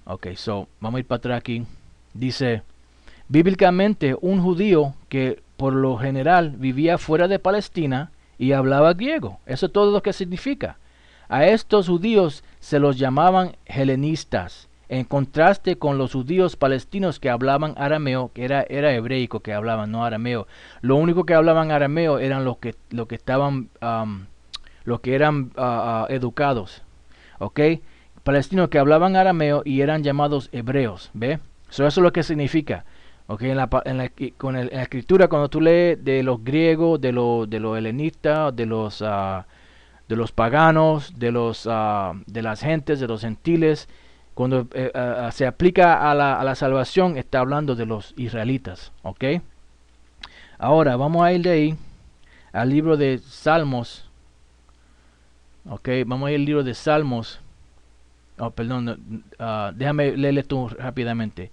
Ok, so, vamos a ir para atrás aquí. Dice, bíblicamente, un judío que por lo general vivía fuera de Palestina y hablaba griego. Eso es todo lo que significa. A estos judíos se los llamaban helenistas, en contraste con los judíos palestinos que hablaban arameo, que era hebreico que hablaban, no arameo. Lo único que hablaban arameo eran los que estaban, los que eran educados, ¿ok? Palestinos que hablaban arameo y eran llamados hebreos, ¿ve? Eso es lo que significa. Okay, en la escritura, cuando tú lees de los griegos, de los helenistas, de los paganos, de las gentes, de los gentiles, cuando se aplica a la salvación, está hablando de los israelitas. ¿Ok? Ahora, vamos a ir de ahí al libro de Salmos. ¿Ok? Vamos a ir al libro de Salmos. Oh, perdón, déjame leerle esto rápidamente.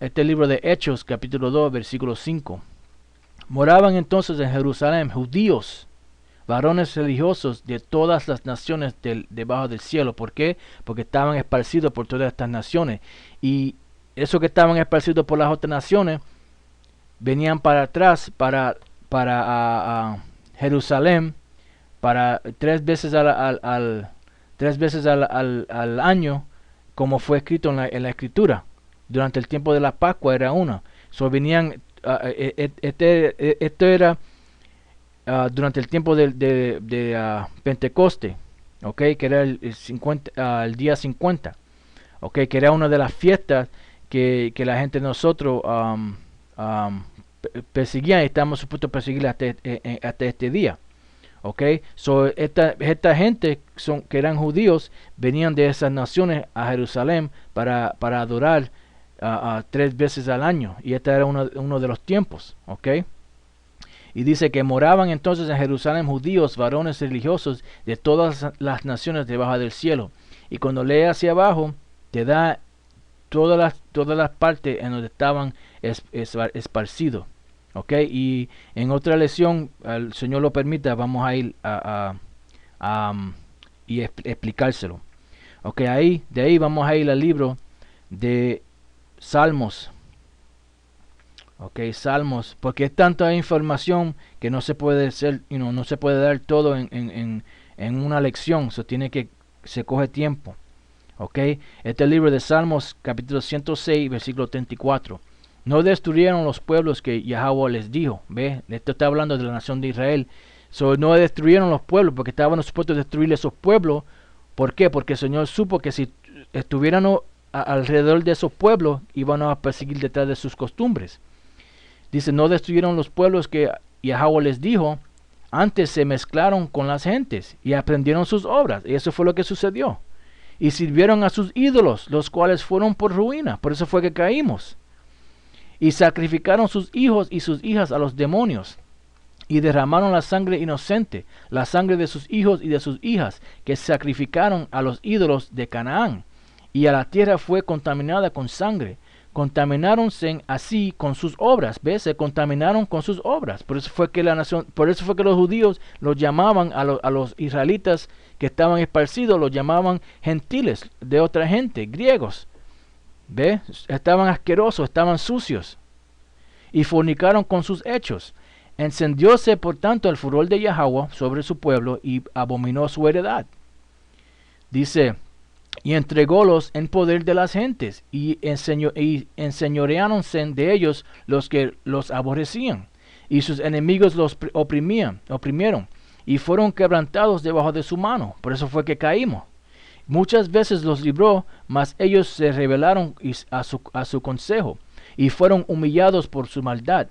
Este libro de Hechos, capítulo 2, versículo 5. Moraban entonces en Jerusalén judíos, varones religiosos de todas las naciones debajo del cielo. ¿Por qué? Porque estaban esparcidos por todas estas naciones. Y esos que estaban esparcidos por las otras naciones venían para atrás, para Jerusalén, para tres veces al año, como fue escrito en la escritura. Durante el tiempo de la Pascua era una. So venían, esto era durante el tiempo de Pentecoste, okay, que era el día 50, okay, que era una de las fiestas que la gente de nosotros perseguía y estamos supuestos a perseguir hasta este día. Okay, so esta gente que eran judíos venían de esas naciones a Jerusalén para adorar tres veces al año, y este era uno de los tiempos. Okay. Y dice que moraban entonces en Jerusalén judíos, varones religiosos de todas las naciones debajo del cielo. Y cuando lee hacia abajo, te da todas las partes en donde estaban esparcidos. ¿Ok? Y en otra lección, el Señor lo permita, vamos a ir y explicárselo. ¿Ok? De ahí vamos a ir al libro de Salmos. Ok, Salmos, porque es tanta información que no se puede hacer, no se puede dar todo en una lección, se coge tiempo. Ok, este libro de Salmos, capítulo 106, versículo 34. No destruyeron los pueblos que Yahweh les dijo. ¿Ve? Esto está hablando de la nación de Israel. No destruyeron los pueblos porque estaban supuestos a destruir esos pueblos. ¿Por qué? Porque el Señor supo que si estuvieran alrededor de esos pueblos, iban a perseguir detrás de sus costumbres. Dice, no destruyeron los pueblos que Yahweh les dijo, antes se mezclaron con las gentes y aprendieron sus obras. Y eso fue lo que sucedió. Y sirvieron a sus ídolos, los cuales fueron por ruina. Por eso fue que caímos. Y sacrificaron sus hijos y sus hijas a los demonios. Y derramaron la sangre inocente, la sangre de sus hijos y de sus hijas, que sacrificaron a los ídolos de Canaán. Y a la tierra fue contaminada con sangre. Contaminaronse así con sus obras. ¿Ves? Se contaminaron con sus obras. Por eso fue que los judíos los llamaban a los israelitas que estaban esparcidos, los llamaban gentiles de otra gente, griegos. ¿Ves? Estaban asquerosos, estaban sucios. Y fornicaron con sus hechos. Encendióse por tanto el furor de Yahweh sobre su pueblo y abominó su heredad. Dice, y entrególos en poder de las gentes, y enseñoreáronse de ellos los que los aborrecían, y sus enemigos los oprimieron, y fueron quebrantados debajo de su mano. Por eso fue que caímos. Muchas veces los libró, mas ellos se rebelaron a su consejo, y fueron humillados por su maldad.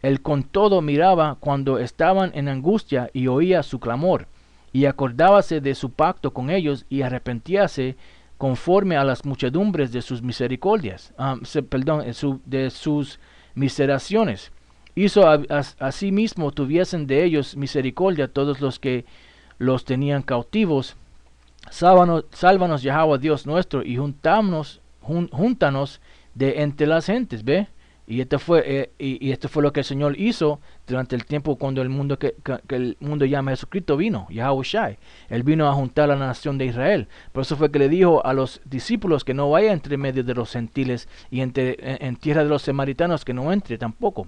Él con todo miraba cuando estaban en angustia, y oía su clamor, y acordábase de su pacto con ellos, y arrepentíase conforme a las muchedumbres de sus misericordias, de sus miseraciones. Hizo asimismo tuviesen de ellos misericordia todos los que los tenían cautivos. Sálvanos Yahweh Dios nuestro, y júntanos de entre las gentes. ¿Ve? Y esto fue lo que el Señor hizo durante el tiempo cuando el mundo que el mundo llama Jesucristo vino, Yahushua. Él vino a juntar a la nación de Israel. Por eso fue que le dijo a los discípulos que no vaya entre medio de los gentiles y en tierra de los samaritanos que no entre tampoco.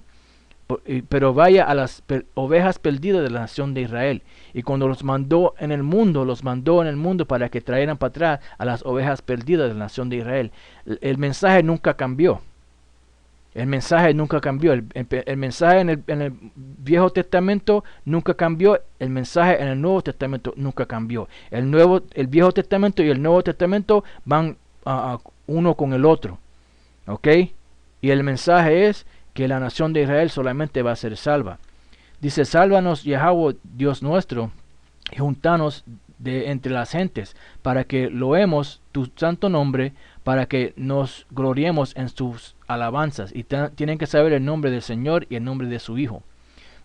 Pero vaya a las ovejas perdidas de la nación de Israel. Y cuando los mandó en el mundo para que trajeran para atrás a las ovejas perdidas de la nación de Israel. El mensaje nunca cambió. El mensaje nunca cambió. El mensaje en el Viejo Testamento nunca cambió. El mensaje en el Nuevo Testamento nunca cambió. El Viejo Testamento y el Nuevo Testamento van uno con el otro. ¿Ok? Y el mensaje es que la nación de Israel solamente va a ser salva. Dice, sálvanos, Yahweh, Dios nuestro, y juntanos de entre las gentes, para que loemos tu santo nombre, para que nos gloriemos en sus alabanzas. Y tienen que saber el nombre del Señor y el nombre de su Hijo.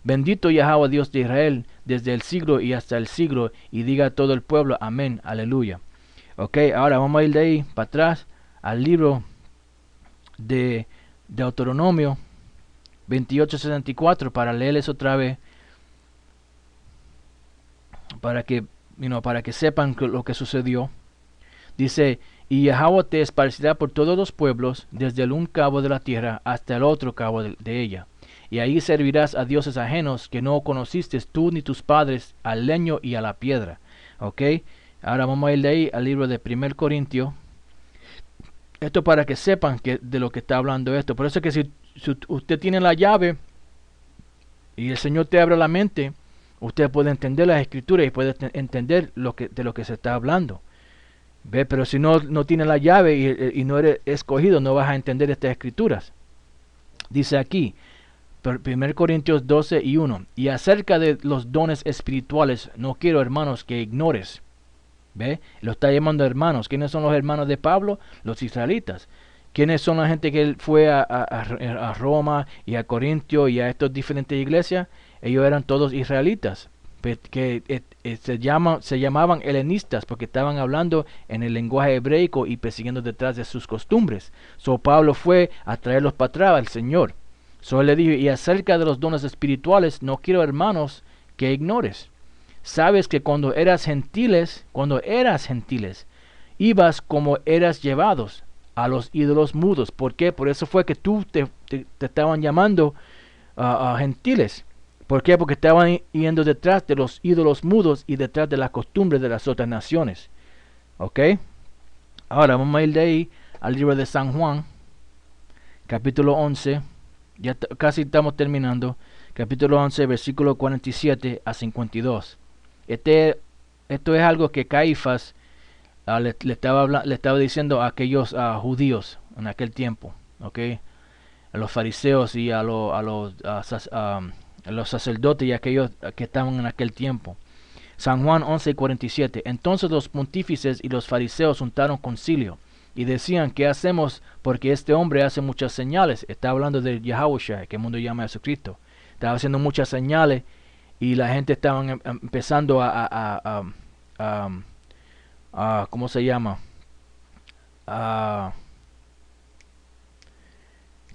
Bendito Yahweh, Dios de Israel, desde el siglo y hasta el siglo, y diga todo el pueblo, amén, aleluya. Ok, ahora vamos a ir de ahí para atrás al libro de Deuteronomio 28:64 para leerles otra vez, para que sepan lo que sucedió. Dice, y Yahweh te esparcirá por todos los pueblos, desde el un cabo de la tierra hasta el otro cabo de ella. Y ahí servirás a dioses ajenos que no conociste tú ni tus padres, al leño y a la piedra. Ok, ahora vamos a ir de ahí al libro de 1 Corintios. Esto para que sepan de lo que está hablando esto. Por eso es que si usted tiene la llave y el Señor te abre la mente, usted puede entender las escrituras y puede entender de lo que se está hablando. ¿Ve? Pero si no tiene la llave y no eres escogido, no vas a entender estas escrituras. Dice aquí, 1 Corintios 12:1, y acerca de los dones espirituales, no quiero, hermanos, que ignores. ¿Ve? Lo está llamando hermanos. ¿Quiénes son los hermanos de Pablo? Los israelitas. ¿Quiénes son la gente que él fue a Roma y a Corintio y a estas diferentes iglesias? Ellos eran todos israelitas, que se llamaban helenistas porque estaban hablando en el lenguaje hebreico y persiguiendo detrás de sus costumbres. So Pablo fue a traerlos para atrás al Señor. So él le dijo, y acerca de los dones espirituales, no quiero, hermanos, que ignores. Sabes que cuando eras gentiles, ibas como eras llevados a los ídolos mudos. ¿Por qué? Por eso fue que te estaban llamando a gentiles. ¿Por qué? Porque estaban yendo detrás de los ídolos mudos y detrás de las costumbres de las otras naciones. ¿Ok? Ahora vamos a ir de ahí al libro de San Juan, capítulo 11. Ya casi estamos terminando. Capítulo 11, versículo 47 a 52. Esto es algo que Caifás le estaba diciendo a aquellos judíos en aquel tiempo, ¿okay? A los fariseos y a los sacerdotes y aquellos que estaban en aquel tiempo. San Juan 11:47. Entonces los pontífices y los fariseos juntaron concilio y decían, ¿qué hacemos? Porque este hombre hace muchas señales. Está hablando de Yahushua, que el mundo llama a Jesucristo. Estaba haciendo muchas señales y la gente estaba empezando ¿cómo se llama? A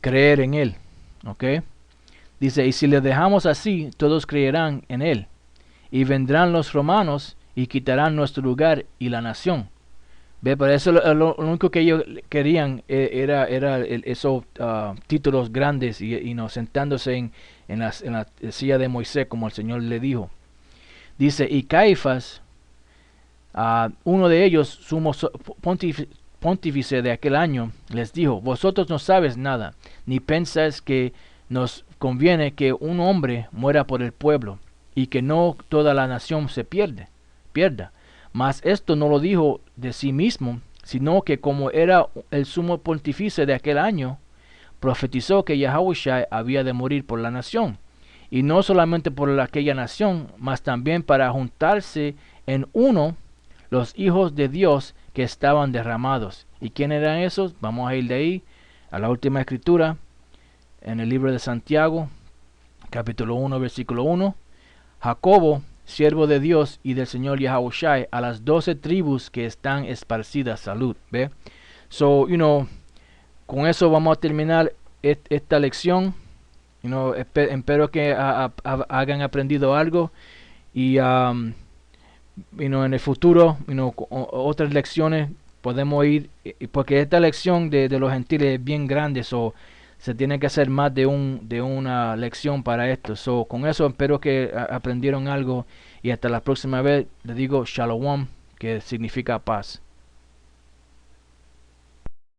creer en él. ¿Ok? Dice, y si le dejamos así, todos creerán en él. Y vendrán los romanos y quitarán nuestro lugar y la nación. ¿Ve? Pero eso lo único que ellos querían era esos títulos grandes y no sentándose en la silla de Moisés, como el Señor le dijo. Dice, y Caifás, uno de ellos, sumo pontífice de aquel año, les dijo, vosotros no sabes nada, ni pensáis que nos conviene que un hombre muera por el pueblo, y que no toda la nación se pierda. Mas esto no lo dijo de sí mismo, sino que como era el sumo pontífice de aquel año, profetizó que Yahushua había de morir por la nación, y no solamente por aquella nación, mas también para juntarse en uno los hijos de Dios que estaban derramados. ¿Y quién eran esos? Vamos a ir de ahí a la última escritura, en el libro de Santiago, capítulo 1, versículo 1. Jacobo, siervo de Dios y del Señor Yahushua, a las 12 tribus que están esparcidas, salud. ¿Ve? So, con eso vamos a terminar esta lección. Espero que hayan aprendido algo y en el futuro otras lecciones podemos ir, porque esta lección de los gentiles es bien grande, se tiene que hacer más de una lección para esto. Con eso espero que aprendieron algo y hasta la próxima vez. Les digo Shalom, que significa paz.